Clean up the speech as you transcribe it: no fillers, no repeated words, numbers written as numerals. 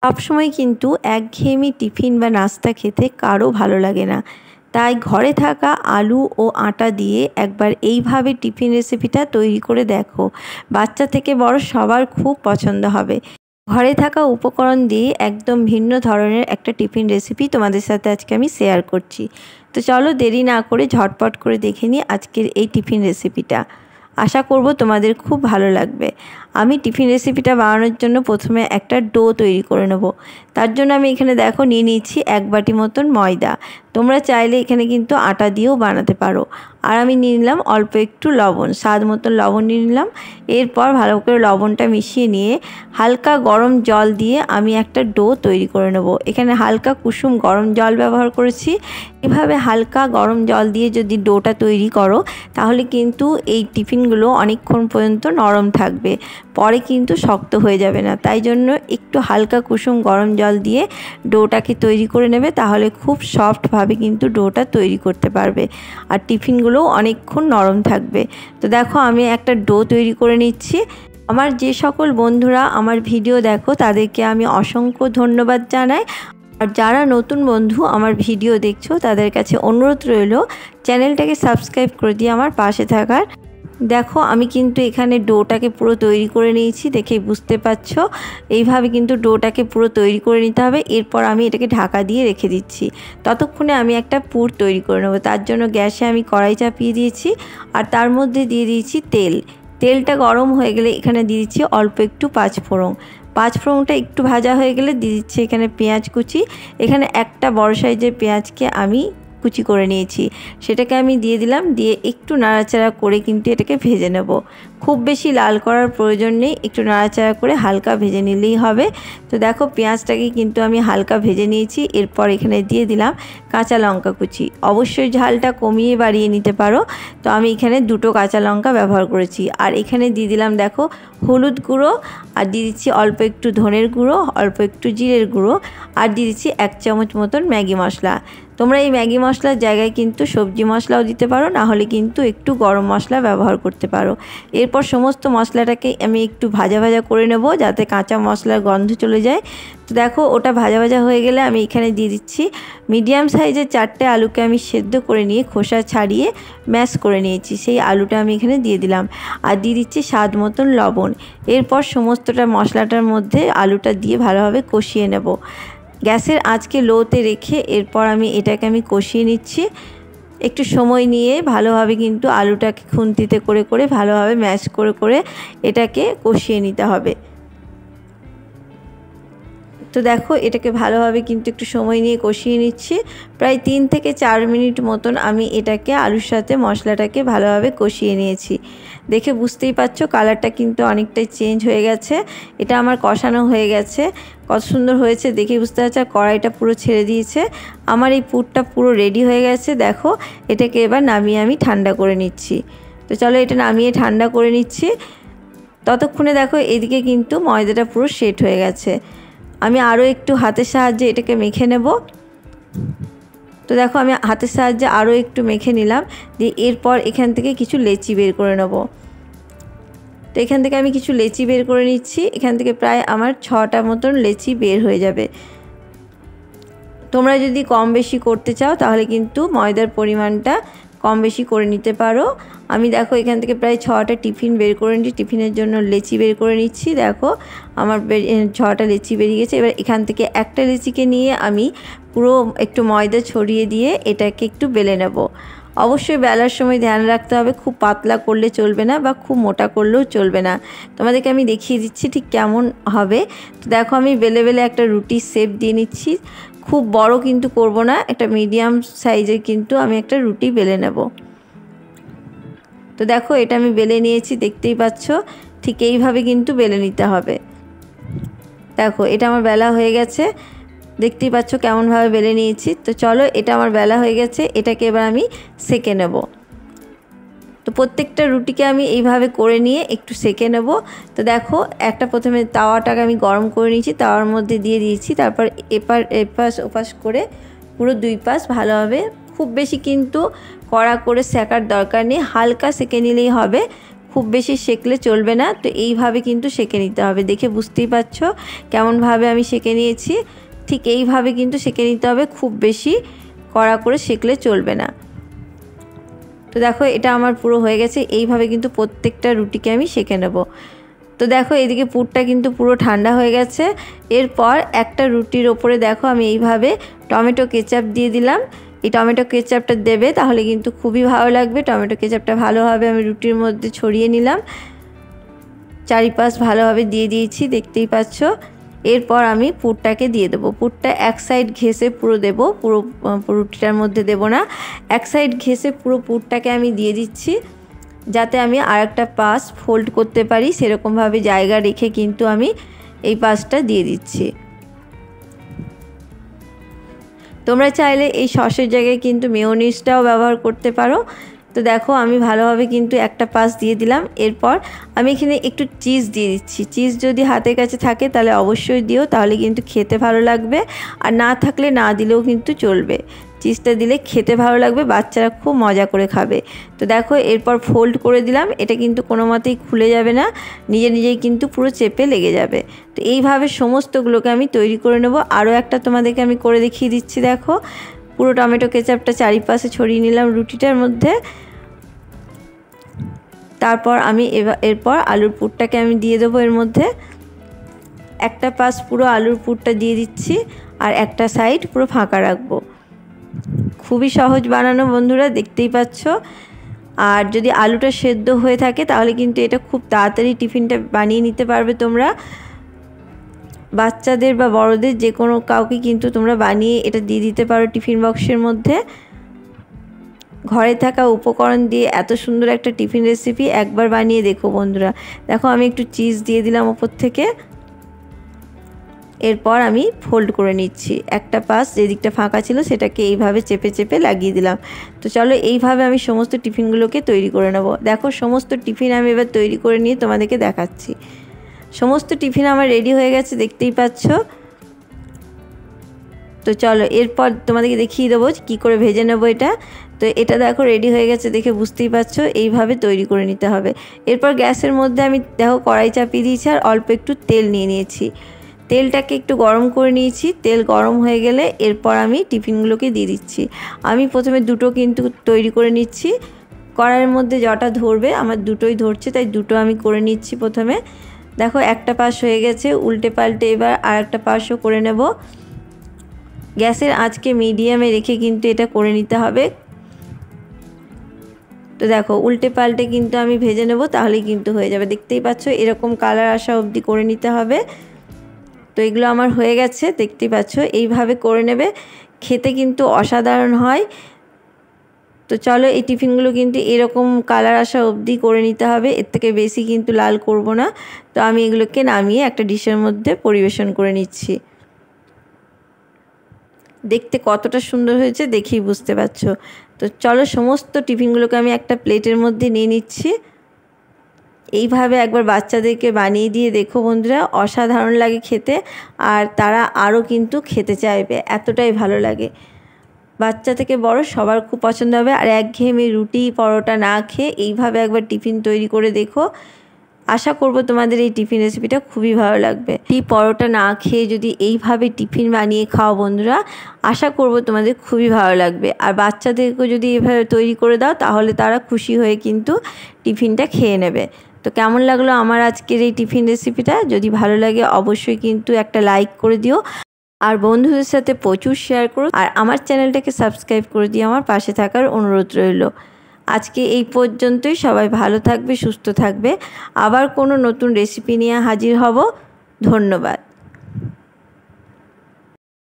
সবসময় কিন্তু একঘেয়েমি টিফিন বা নাস্তা খেতে কারো ভালো লাগে না। তাই ঘরে থাকা আলু ও আটা দিয়ে একবার এইভাবে টিফিন রেসিপিটা তৈরি করে দেখো। বাচ্চা থেকে বড় সবার খুব পছন্দ হবে। ঘরে থাকা উপকরণ দিয়ে একদম ভিন্ন ধরনের একটা টিফিন রেসিপি তোমাদের সাথে আজকে আমি শেয়ার করছি। তো চলো দেরি না করে ঝটপট করে দেখে নিই আজকের এই টিফিন রেসিপিটা। আশা করব তোমাদের খুব ভালো লাগবে। আমি টিফিন রেসিপিটা বানানোর জন্য প্রথমে একটা ডো তৈরি করে নেব। তার জন্য আমি এখানে দেখো নিয়ে নিচ্ছি 1 বাটি মতন ময়দা। তোমরা চাইলে এখানে কিন্তু আটা দিয়েও বানাতে পারো। আর আমি নিয়ে নিলাম অল্প একটু লবণ, স্বাদ মতন লবণ নিয়ে নিলাম। এরপর ভালো করে লবণটা মিশিয়ে নিয়ে হালকা গরম জল দিয়ে আমি একটা ডো তৈরি করে নেব। এখানে হালকা কুসুম গরম জল ব্যবহার করেছি। এভাবে হালকা গরম জল দিয়ে যদি ডোটা তৈরি করো তাহলে কিন্তু এই টিফিনগুলো অনেকক্ষণ পর্যন্ত নরম থাকবে, পরে কিন্তু শক্ত হয়ে যাবে না। তাই জন্য একটু হালকা কুসুম গরম জল দিয়ে ডোটাকে তৈরি করে নেবে, তাহলে খুব সফটভাবে কিন্তু ডোটা তৈরি করতে পারবে আর টিফিনগুলোও অনেকক্ষণ নরম থাকবে। তো দেখো আমি একটা ডো তৈরি করে নিচ্ছি। আমার যে সকল বন্ধুরা আমার ভিডিও দেখো তাদেরকে আমি অসংখ্য ধন্যবাদ জানাই। আর যারা নতুন বন্ধু আমার ভিডিও দেখছো তাদের কাছে অনুরোধ রইল চ্যানেলটাকে সাবস্ক্রাইব করে দিয়ে আমার পাশে থাকার। দেখো আমি কিন্তু এখানে ডোটাকে পুরো তৈরি করে নিয়েছি, দেখে বুঝতে পারছো। এইভাবে কিন্তু ডোটাকে পুরো তৈরি করে নিতে হবে। এরপর আমি এটাকে ঢাকা দিয়ে রেখে দিচ্ছি। ততক্ষণে আমি একটা পুর তৈরি করে নেবো। তার জন্য গ্যাসে আমি কড়াই চাপিয়ে দিয়েছি আর তার মধ্যে দিয়ে দিয়েছি তেল। তেলটা গরম হয়ে গেলে এখানে দিয়ে দিচ্ছি অল্প একটু পাঁচফোড়ন। পাঁচফোড়নটা একটু ভাজা হয়ে গেলে দিয়ে দিচ্ছি এখানে পেঁয়াজ কুচি। এখানে একটা বড় সাইজের পেঁয়াজকে আমি কুচি করে নিয়েছি, সেটাকে আমি দিয়ে দিলাম। দিয়ে একটু নাড়াচাড়া করে কিন্তু এটাকে ভেজে নেব। খুব বেশি লাল করার প্রয়োজন নেই, একটু নাড়াচাড়া করে হালকা ভেজে নিলেই হবে। তো দেখো পেঁয়াজটাকে কিন্তু আমি হালকা ভেজে নিয়েছি। এরপর এখানে দিয়ে দিলাম কাঁচা লঙ্কা কুচি। অবশ্যই ঝালটা কমিয়ে বাড়িয়ে নিতে পারো। তো আমি এখানে 2টো কাঁচা লঙ্কা ব্যবহার করেছি। আর এখানে দিয়ে দিলাম দেখো হলুদ গুঁড়ো, আর দিয়ে দিচ্ছি অল্প একটু ধনের গুঁড়ো, অল্প একটু জিরের গুঁড়ো, আর দিয়ে দিচ্ছি 1 চামচ মতন ম্যাগি মশলা। তোমরা এই ম্যাগি মশলার জায়গায় কিন্তু সবজি মশলাও দিতে পারো, না হলে কিন্তু একটু গরম মশলা ব্যবহার করতে পারো। এরপর সমস্ত মশলাটাকে আমি একটু ভাজা ভাজা করে নেব যাতে কাঁচা মশলার গন্ধ চলে যায়। তো দেখো ওটা ভাজা ভাজা হয়ে গেলে আমি এখানে দিয়ে দিচ্ছি মিডিয়াম সাইজের 4টে আলুকে আমি সেদ্ধ করে নিয়ে খোসা ছাড়িয়ে ম্যাশ করে নিয়েছি, সেই আলুটা আমি এখানে দিয়ে দিলাম। আর দিয়ে দিচ্ছি স্বাদ মতন লবণ। এরপর সমস্তটা মশলাটার মধ্যে আলুটা দিয়ে ভালোভাবে কষিয়ে নেব। গ্যাসের আঁচকে লোতে রেখে এরপর আমি এটাকে কষিয়ে নিচ্ছি। একটু সময় নিয়ে ভালোভাবে কিন্তু আলুটাকে খুন্তিতে করে করে ভালোভাবে ম্যাশ করে করে এটাকে কষিয়ে নিতে হবে। তো দেখো এটাকে ভালোভাবে কিন্তু একটু সময় নিয়ে কষিয়ে নিচ্ছি। প্রায় 3 থেকে 4 মিনিট মতন আমি এটাকে আলুর সাথে মশলাটাকে ভালোভাবে কষিয়ে নিয়েছি। দেখে বুঝতেই পারছো কালারটা কিন্তু অনেকটাই চেঞ্জ হয়ে গেছে। এটা আমার কষানো হয়ে গেছে। কত সুন্দর হয়েছে দেখে বুঝতে পারছো। আর কড়াইটা পুরো ছেড়ে দিয়েছে। আমার এই পুরটা পুরো রেডি হয়ে গেছে। দেখো এটাকে এবার নামিয়ে আমি ঠান্ডা করে নিচ্ছি। তো চলো এটা নামিয়ে ঠান্ডা করে নিচ্ছি। ততক্ষণে দেখো এদিকে কিন্তু ময়দাটা পুরো সেট হয়ে গেছে। আমি আরও একটু হাতের সাহায্যে এটাকে মেখে নেব। তো দেখো আমি হাতের সাহায্যে আরও একটু মেখে নিলাম। দিয়ে এরপর এখান থেকে কিছু লেচি বের করে নেব। তো এখান থেকে আমি কিছু লেচি বের করে নিচ্ছি। এখান থেকে প্রায় আমার 6টা মতন লেচি বের হয়ে যাবে। তোমরা যদি কম বেশি করতে চাও তাহলে কিন্তু ময়দার পরিমাণটা কম বেশি করে নিতে পারো। আমি দেখো এখান থেকে প্রায় 6টা টিফিন বের করে নিচ্ছি, টিফিনের জন্য লেচি বের করে নিচ্ছি। দেখো আমার 6টা লেচি বেরিয়ে গেছে। এবার এখান থেকে একটা লেচিকে নিয়ে আমি পুরো একটু ময়দা ছড়িয়ে দিয়ে এটাকে একটু বেলে নেব। অবশ্যই বেলার সময় ধ্যান রাখতে হবে, খুব পাতলা করলে চলবে না বা খুব মোটা করলেও চলবে না। তোমাদেরকে আমি দেখিয়ে দিচ্ছি ঠিক কেমন হবে। তো দেখো আমি বেলে বেলে একটা রুটির শেপ দিয়ে নিচ্ছি। খুব বড় কিন্তু করব না, একটা মিডিয়াম সাইজের কিন্তু আমি একটা রুটি বেলে নেব। তো দেখো এটা আমি বেলে নিয়েছি, দেখতেই পাচ্ছ। ঠিক এইভাবে কিন্তু বেলে নিতে হবে। দেখো এটা আমার বেলা হয়ে গেছে, দেখতেই পাচ্ছ কেমনভাবে বেলে নিয়েছি। তো চলো এটা আমার বেলা হয়ে গেছে, এটাকে এবার আমি সেঁকে নেব। তো প্রত্যেকটা রুটিকে আমি এইভাবে করে নিয়ে একটু সেঁকে নেব। তো দেখো একটা প্রথমে তাওয়াটাকে আমি গরম করে নিয়েছি, তাওয়ার মধ্যে দিয়ে দিয়েছি। তারপর এপাশ ওপাশ করে পুরো 2 পাশ ভালোভাবে, খুব বেশি কিন্তু কড়া করে সেঁকার দরকার নেই, হালকা সেঁকে নিলেই হবে। খুব বেশি সেকলে চলবে না। তো এইভাবে কিন্তু সেকে নিতে হবে। দেখে বুঝতেই পারছো কেমনভাবে আমি সেকে নিয়েছি। ঠিক এইভাবে কিন্তু সেকে নিতে হবে, খুব বেশি কড়া করে সেকলে চলবে না। তো দেখো এটা আমার পুরো হয়ে গেছে। এইভাবে কিন্তু প্রত্যেকটা রুটিকে আমি সেকে নেব। তো দেখো এদিকে পুরটা কিন্তু পুরো ঠান্ডা হয়ে গেছে। এরপর একটা রুটির ওপরে দেখো আমি এইভাবে টমেটো কেচাপ দিয়ে দিলাম। এই টমেটো কেচাপটা দেবে, তাহলে কিন্তু খুবই ভালো লাগবে। টমেটো কেচাপটা ভালোভাবে আমি রুটির মধ্যে ছড়িয়ে নিলাম, চারিপাশ ভালোভাবে দিয়ে দিয়েছি, দেখতেই পাচ্ছ। এরপর আমি পুরটাকে দিয়ে দেবো। পুরটা এক সাইড ঘেঁষে পুরো দেবো, পুরো রুটিটার মধ্যে দেব না। এক সাইড ঘেঁষে পুরো পুরটাকে আমি দিয়ে দিচ্ছি, যাতে আমি আরেকটা পাশ ফোল্ড করতে পারি। সেরকমভাবে জায়গা রেখে কিন্তু আমি এই পাশটা দিয়ে দিচ্ছি। তোমরা চাইলে এই সসের জায়গায় কিন্তু মেয়োনিজটাও ব্যবহার করতে পারো। তো দেখো আমি ভালোভাবে কিন্তু একটা পাশ দিয়ে দিলাম। এরপর আমি এখানে একটু চিজ দিয়ে দিচ্ছি। চিজ যদি হাতের কাছে থাকে তাহলে অবশ্যই দিও, তাহলে কিন্তু খেতে ভালো লাগবে। আর না থাকলে না দিলেও কিন্তু চলবে। চিজটা দিলে খেতে ভালো লাগবে, বাচ্চারা খুব মজা করে খাবে। তো দেখো এরপর ফোল্ড করে দিলাম। এটা কিন্তু কোনো মতেই খুলে যাবে না, নিজে নিজেই কিন্তু পুরো চেপে লেগে যাবে। তো এইভাবে সমস্তগুলোকে আমি তৈরি করে নেব। আরও একটা তোমাদেরকে আমি করে দেখিয়ে দিচ্ছি। দেখো পুরো টমেটো কেচাপটা চারিপাশে ছড়িয়ে নিলাম রুটিটার মধ্যে। তারপর আমি এরপর আলুর পুরটাকে আমি দিয়ে দেবো এর মধ্যে। একটা পাশ পুরো আলুর পুরটা দিয়ে দিচ্ছি, আর একটা সাইড পুরো ফাঁকা রাখবো। খুবই সহজ বানানো বন্ধুরা, দেখতেই পাচ্ছ। আর যদি আলুটা সেদ্ধ হয়ে থাকে তাহলে কিন্তু এটা খুব তাড়াতাড়ি টিফিনটা বানিয়ে নিতে পারবে তোমরা। বাচ্চাদের বা বড়দের যে কোনো কাউকে কিন্তু তোমরা বানিয়ে এটা দিয়ে দিতে পারো টিফিন বক্সের মধ্যে। ঘরে থাকা উপকরণ দিয়ে এত সুন্দর একটা টিফিন রেসিপি একবার বানিয়ে দেখো বন্ধুরা। দেখো আমি একটু চিজ দিয়ে দিলাম ওপর থেকে। এরপর আমি ফোল্ড করে নিচ্ছি। একটা পাশ যেদিকটা ফাঁকা ছিল সেটাকে এইভাবে চেপে চেপে লাগিয়ে দিলাম। তো চলো এইভাবে আমি সমস্ত টিফিনগুলোকে তৈরি করে নেব। দেখো সমস্ত টিফিন আমি এবার তৈরি করে নিয়ে তোমাদেরকে দেখাচ্ছি। সমস্ত টিফিন আমার রেডি হয়ে গেছে, দেখতেই পাচ্ছ। তো চলো এরপর তোমাদেরকে দেখিয়ে দেবো কী করে ভেজে নেবো এটা। তো এটা দেখো রেডি হয়ে গেছে, দেখে বুঝতেই পারছো এইভাবে তৈরি করে নিতে হবে। এরপর গ্যাসের মধ্যে আমি দেখো কড়াই চাপিয়ে দিয়েছি, আর অল্প একটু তেল নিয়ে নিয়েছি। তেলটাকে একটু গরম করে নিয়েছি। তেল গরম হয়ে গেলে এরপর আমি টিফিনগুলোকে দিয়ে দিচ্ছি। আমি প্রথমে দুটো কিন্তু তৈরি করে নিচ্ছি। কড়াইয়ের মধ্যে যটা ধরবে, আমার দুটোই ধরছে, তাই দুটো আমি করে নিচ্ছি প্রথমে। দেখো একটা পাশ হয়ে গেছে, উল্টে পাল্টে এবার আর একটা পাশও করে নেব। গ্যাসের আঁচকে মিডিয়ামে রেখে কিন্তু এটা করে নিতে হবে। তো দেখো উল্টে পাল্টে কিন্তু আমি ভেজে নেব, তাহলেই কিন্তু হয়ে যাবে। দেখতেই পাচ্ছ এরকম কালার আসা অবধি করে নিতে হবে। তো এগুলো আমার হয়ে গেছে, দেখতেই পাচ্ছ। এইভাবে করে নেবে, খেতে কিন্তু অসাধারণ হয়। তো চলো এই টিফিনগুলো কিন্তু এরকম কালার আসা অবধি করে নিতে হবে, এর থেকে বেশি কিন্তু লাল করব না। তো আমি এগুলোকে নামিয়ে একটা ডিশের মধ্যে পরিবেশন করে নিচ্ছি। দেখতে কতটা সুন্দর হয়েছে দেখেই বুঝতে পারছো। তো চলো সমস্ত টিফিনগুলোকে আমি একটা প্লেটের মধ্যে নিয়ে নিচ্ছি। এইভাবে একবার বাচ্চাদেরকে বানিয়ে দিয়ে দেখো বন্ধুরা, অসাধারণ লাগে খেতে। আর তারা আরও কিন্তু খেতে চাইবে, এতটাই ভালো লাগে। বাচ্চা থেকে বড় সবার খুব পছন্দ হবে। আর একঘেয়েমি রুটি পরোটা না খেয়ে এইভাবে একবার টিফিন তৈরি করে দেখো। আশা করব তোমাদের এই টিফিন রেসিপিটা খুবই ভালো লাগবে। পরোটা না খেয়ে যদি এইভাবে টিফিন বানিয়ে খাও বন্ধুরা, আশা করব তোমাদের খুবই ভালো লাগবে। আর বাচ্চাদেরকেও যদি এইভাবে তৈরি করে দাও তাহলে তারা খুশি হয়ে কিন্তু টিফিনটা খেয়ে নেবে। তো কেমন লাগলো আমার আজকের এই টিফিন রেসিপিটা? যদি ভালো লাগে অবশ্যই কিন্তু একটা লাইক করে দিও, আর বন্ধুদের সাথে প্রচুর শেয়ার করো, আর আমার চ্যানেলটাকে সাবস্ক্রাইব করে দিয়ে আমার পাশে থাকার অনুরোধ রইল। আজকে এই পর্যন্তই। সবাই ভালো থাকবে, সুস্থ থাকবে। আবার কোনো নতুন রেসিপি নিয়ে হাজির হব। ধন্যবাদ।